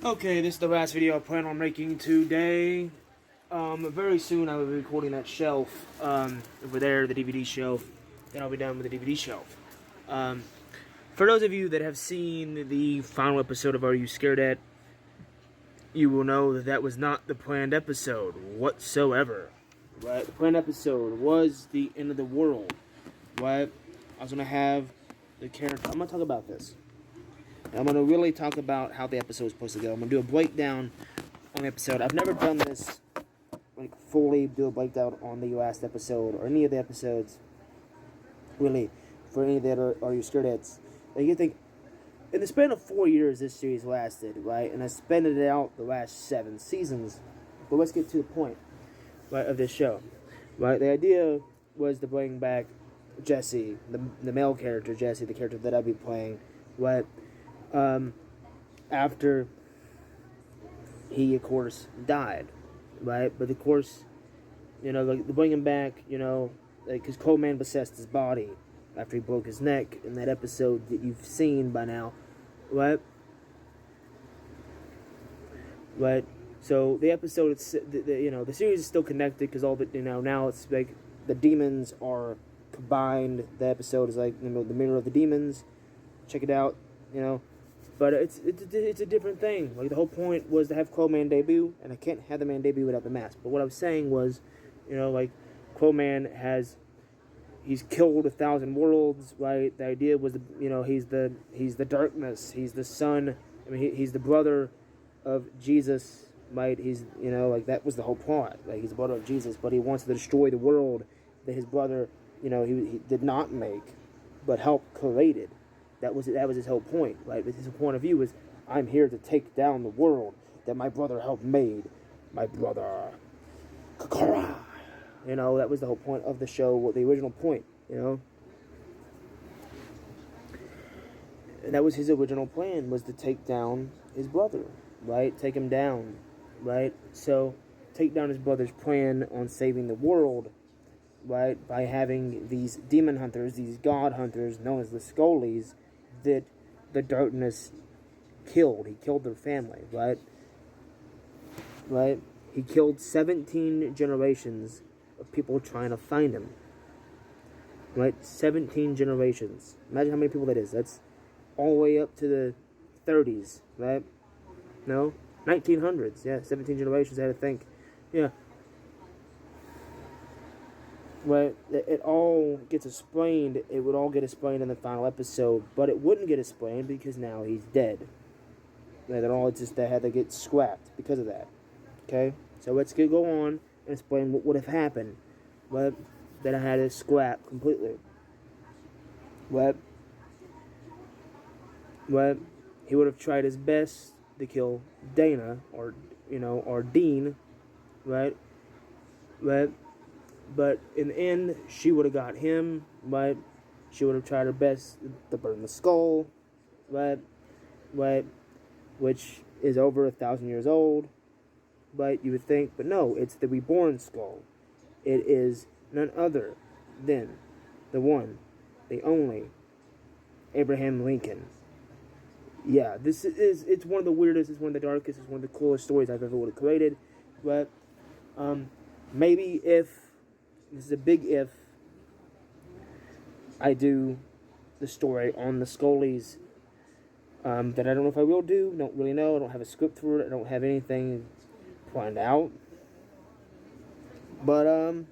Okay, this is the last video I plan on making today. Very soon I will be recording that shelf, over there, the DVD shelf. Then I'll be done with the DVD shelf. For those of you that have seen the final episode of Are You Scared At, you will know that that was not the planned episode whatsoever. Right? The planned episode was the end of the world. Right? I was going to have the character... I'm going to talk about this. I'm going to really talk about how the episode is supposed to go. I'm going to do a breakdown on the episode. I've never done this, like, fully do a breakdown on the last episode, or any of the episodes, really, for any of that Are You Scared At. Like, you think, in the span of 4 years this series lasted, right, and I spent it out the last 7 seasons, but let's get to the point, right, of this show, right. The idea was to bring back Jesse, the male character, Jesse, the character that I'd be playing, right. After he, of course, died, right? But, of course, you know, like, to bring him back, you know, because Coleman possessed his body after he broke his neck in that episode that you've seen by now, right? Right? So, the episode, you know, the series is still connected because all the, you know, now it's like the demons are combined. The episode is like, you know, the Mirror of the Demons. Check it out, you know. But it's a different thing. Like, the whole point was to have Quo-Man debut, and I can't have the man debut without the mask. But what I was saying was, you know, like, Quo-Man he's killed 1,000 worlds, right? The idea was, you know, he's the darkness, he's the son. I mean, he's the brother of Jesus, right? He's, you know, like, that was the whole plot. Like, he's the brother of Jesus, but he wants to destroy the world that his brother, you know, he did not make, but helped created. That was his whole point, right? His point of view was, I'm here to take down the world that my brother helped made. My brother, Kakara. You know, that was the whole point of the show, the original point, you know? And that was his original plan, was to take down his brother, right? Take him down, right? So, take down his brother's plan on saving the world, right? By having these demon hunters, these god hunters, known as the Scullies, that the darkness killed. He killed their family, right? Right? He killed 17 generations of people trying to find him. Right? 17 generations. Imagine how many people that is. That's all the way up to the 30s, right? No? 1900s, yeah. 17 generations, I had to think. Yeah. Right, it all gets explained. It would all get explained in the final episode, but it wouldn't get explained because now he's dead. That all just had to get scrapped because of that. Okay, so let's go on and explain what would have happened, but that I had to scrap completely. What he would have tried his best to kill Dana, or, you know, or Dean, right? But in the end, she would have got him, right? She would have tried her best to burn the skull, right? Which is over 1,000 years old, right? You would think, but no, it's the reborn skull. It is none other than the one, the only, Abraham Lincoln. Yeah, it's one of the weirdest, it's one of the darkest, it's one of the coolest stories I've ever would have created, but, maybe if, this is a big if, I do the story on the Scullies, that I don't know if I will do, don't really know, I don't have a script for it, I don't have anything planned out, but, a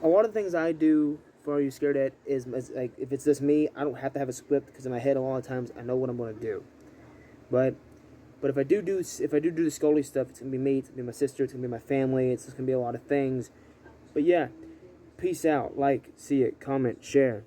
lot of things I do for Are You Scared At is like, if it's just me, I don't have to have a script, because in my head a lot of times I know what I'm going to do, but if I do the Scully stuff, it's going to be me, it's going to be my sister, it's going to be my family, it's just going to be a lot of things. But yeah, peace out, like, see it, comment, share.